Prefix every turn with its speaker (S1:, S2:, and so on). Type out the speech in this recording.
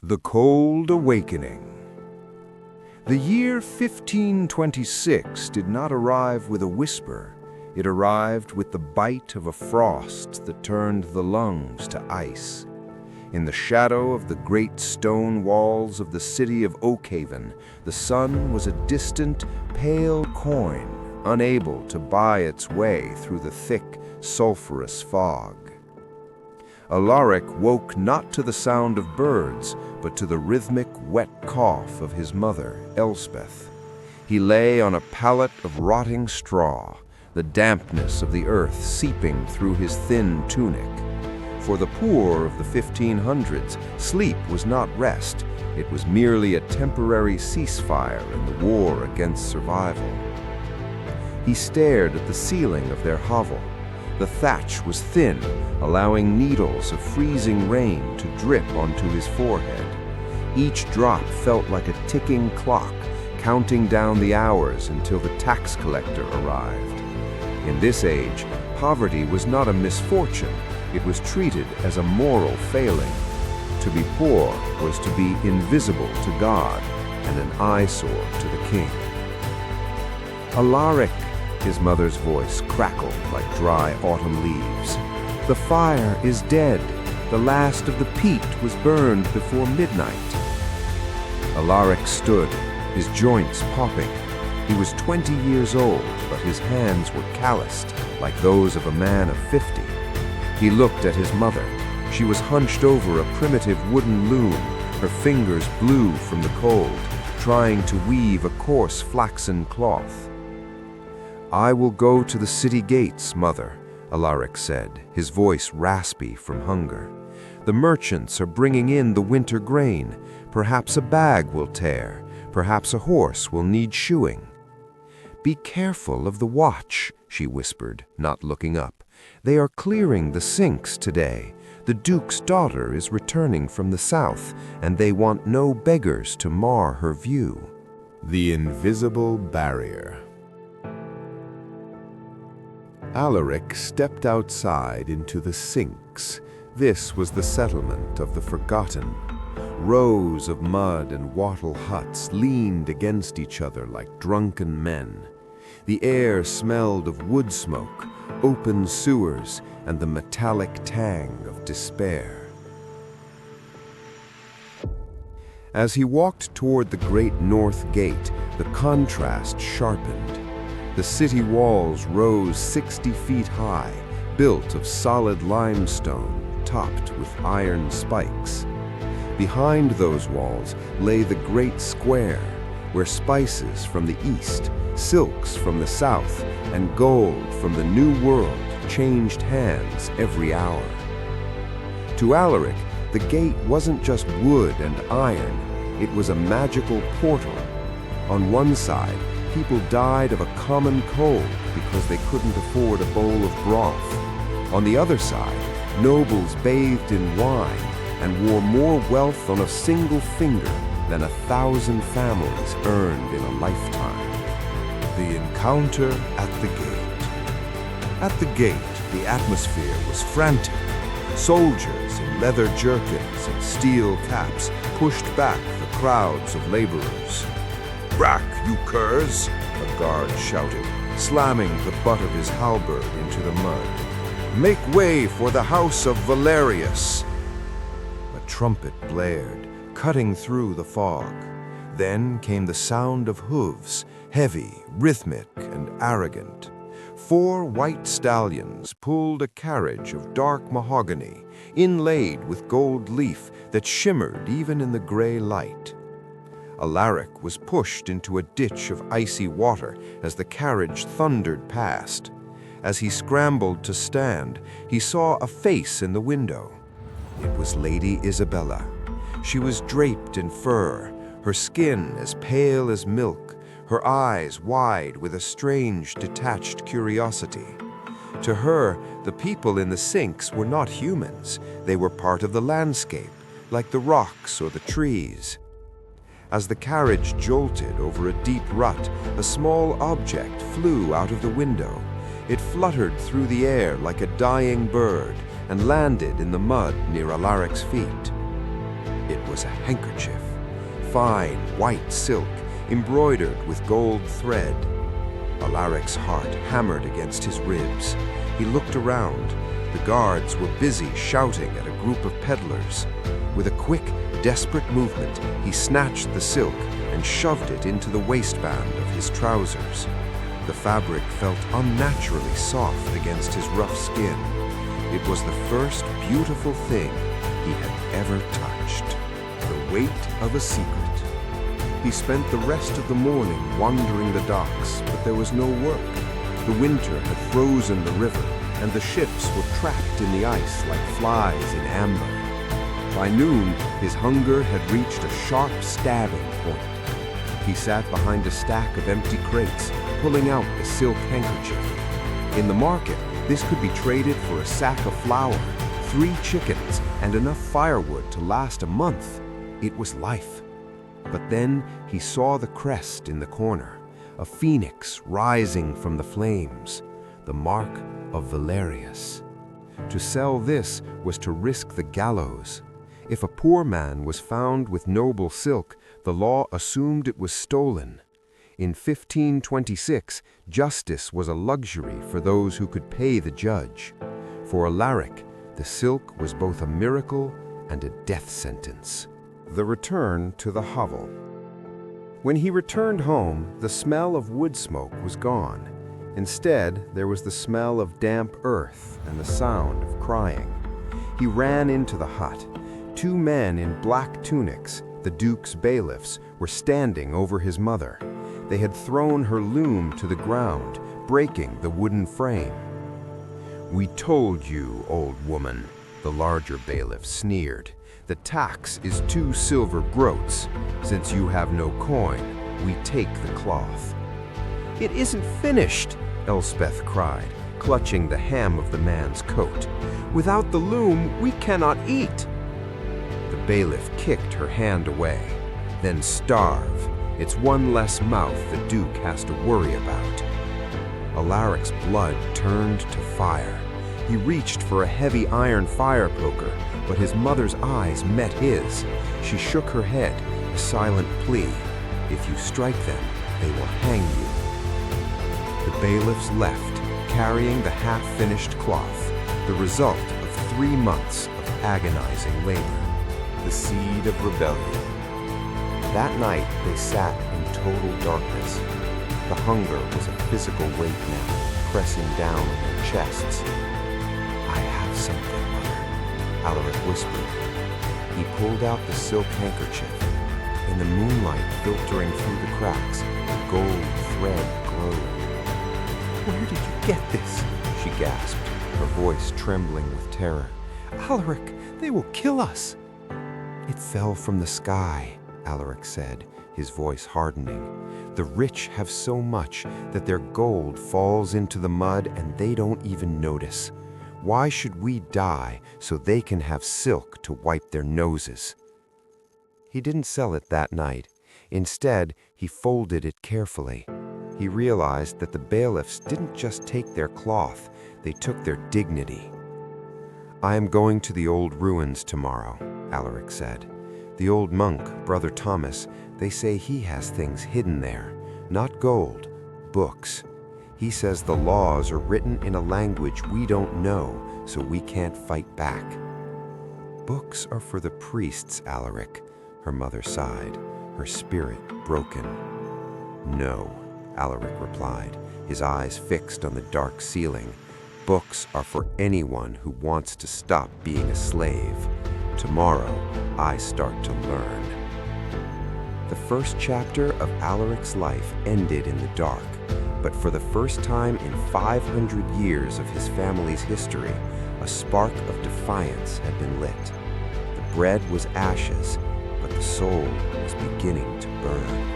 S1: The Cold Awakening. The year 1526 did not arrive with a whisper. It arrived with the bite of a frost that turned the lungs to ice. In the shadow of the great stone walls of the city of Oakhaven, the sun was a distant, pale coin, unable to buy its way through the thick, sulphurous fog. Alaric woke not to the sound of birds, but to the rhythmic, wet cough of his mother, Elspeth. He lay on a pallet of rotting straw, the dampness of the earth seeping through his thin tunic. For the poor of the 1500s, sleep was not rest. It was merely a temporary ceasefire in the war against survival. He stared at the ceiling of their hovel. The thatch was thin, allowing needles of freezing rain to drip onto his forehead. Each drop felt like a ticking clock, counting down the hours until the tax collector arrived. In this age, poverty was not a misfortune. It was treated as a moral failing. To be poor was to be invisible to God and an eyesore to the king. Alaric, his mother's voice crackled like dry autumn leaves. The fire is dead. The last of the peat was burned before midnight. Alaric stood, his joints popping. He was 20 years old, but his hands were calloused, like those of a man of 50. He looked at his mother. She was hunched over a primitive wooden loom, her fingers blue from the cold, trying to weave a coarse flaxen cloth. "I will go to the city gates, mother," Alaric said, his voice raspy from hunger. "The merchants are bringing in the winter grain. Perhaps a bag will tear. Perhaps a horse will need shoeing." "Be careful of the watch," she whispered, not looking up. "They are clearing the sinks today. The Duke's daughter is returning from the south, and they want no beggars to mar her view."
S2: The invisible barrier. Alaric stepped outside into the sinks. This was the settlement of the forgotten. Rows of mud and wattle huts leaned against each other like drunken men. The air smelled of wood smoke, open sewers, and the metallic tang of despair. As he walked toward the great north gate, the contrast sharpened. The city walls rose 60 feet high, built of solid limestone, topped with iron spikes. Behind those walls lay the great square, where spices from the east, silks from the south, and gold from the New World changed hands every hour. To Alaric, the gate wasn't just wood and iron, it was a magical portal. On one side, people died of a common cold because they couldn't afford a bowl of broth. On the other side, nobles bathed in wine and wore more wealth on a single finger than 1,000 families earned in a lifetime. The encounter at the gate. At the gate, the atmosphere was frantic. Soldiers in leather jerkins and steel caps pushed back the crowds of laborers. "Back, you curs!" a guard shouted, slamming the butt of his halberd into the mud. "Make way for the house of Valerius!" A trumpet blared, cutting through the fog. Then came the sound of hooves, heavy, rhythmic, and arrogant. 4 white stallions pulled a carriage of dark mahogany, inlaid with gold leaf that shimmered even in the gray light. Alaric was pushed into a ditch of icy water as the carriage thundered past. As he scrambled to stand, he saw a face in the window. It was Lady Isabella. She was draped in fur, her skin as pale as milk, her eyes wide with a strange, detached curiosity. To her, the people in the sinks were not humans. They were part of the landscape, like the rocks or the trees. As the carriage jolted over a deep rut, a small object flew out of the window. It fluttered through the air like a dying bird and landed in the mud near Alaric's feet. It was a handkerchief, fine white silk embroidered with gold thread. Alaric's heart hammered against his ribs. He looked around. The guards were busy shouting at a group of peddlers. With a quick, desperate movement, he snatched the silk and shoved it into the waistband of his trousers. The fabric felt unnaturally soft against his rough skin. It was the first beautiful thing he had ever touched. The weight of a secret. He spent the rest of the morning wandering the docks, but there was no work. The winter had frozen the river, and the ships were trapped in the ice like flies in amber. By noon, his hunger had reached a sharp stabbing point. He sat behind a stack of empty crates, pulling out the silk handkerchief. In the market, this could be traded for a sack of flour, 3 chickens, and enough firewood to last a month. It was life. But then he saw the crest in the corner, a phoenix rising from the flames, the mark of Valerius. To sell this was to risk the gallows. If a poor man was found with noble silk, the law assumed it was stolen. In 1526, justice was a luxury for those who could pay the judge. For Alaric, the silk was both a miracle and a death sentence. The return to the hovel. When he returned home, the smell of wood smoke was gone. Instead, there was the smell of damp earth and the sound of crying. He ran into the hut. 2 men in black tunics, the Duke's bailiffs, were standing over his mother. They had thrown her loom to the ground, breaking the wooden frame. "We told you, old woman," the larger bailiff sneered. "The tax is 2 silver groats. Since you have no coin, we take the cloth." "It isn't finished," Elspeth cried, clutching the hem of the man's coat. "Without the loom, we cannot eat." The bailiff kicked her hand away. "Then starve. It's one less mouth the Duke has to worry about." Alaric's blood turned to fire. He reached for a heavy iron fire poker, but his mother's eyes met his. She shook her head, a silent plea. "If you strike them, they will hang you." The bailiffs left, carrying the half-finished cloth, the result of 3 months of agonizing labor. The seed of rebellion. That night, they sat in total darkness. The hunger was a physical weight now, pressing down on their chests. "I have something, Mother," Alaric whispered. He pulled out the silk handkerchief. In the moonlight filtering through the cracks, a gold thread glowed. "Where did you get this?" she gasped, her voice trembling with terror. "Alaric, they will kill us." "It fell from the sky," Alaric said, his voice hardening. "The rich have so much that their gold falls into the mud and they don't even notice. Why should we die so they can have silk to wipe their noses?" He didn't sell it that night. Instead, he folded it carefully. He realized that the bailiffs didn't just take their cloth, they took their dignity. "I am going to the old ruins tomorrow," Alaric said. "The old monk, Brother Thomas, they say he has things hidden there. Not gold, books. He says the laws are written in a language we don't know, so we can't fight back." "Books are for the priests, Alaric," her mother sighed, her spirit broken. "No," Alaric replied, his eyes fixed on the dark ceiling. "Books are for anyone who wants to stop being a slave. Tomorrow, I start to learn." The first chapter of Alaric's life ended in the dark, but for the first time in 500 years of his family's history, a spark of defiance had been lit. The bread was ashes, but the soul was beginning to burn.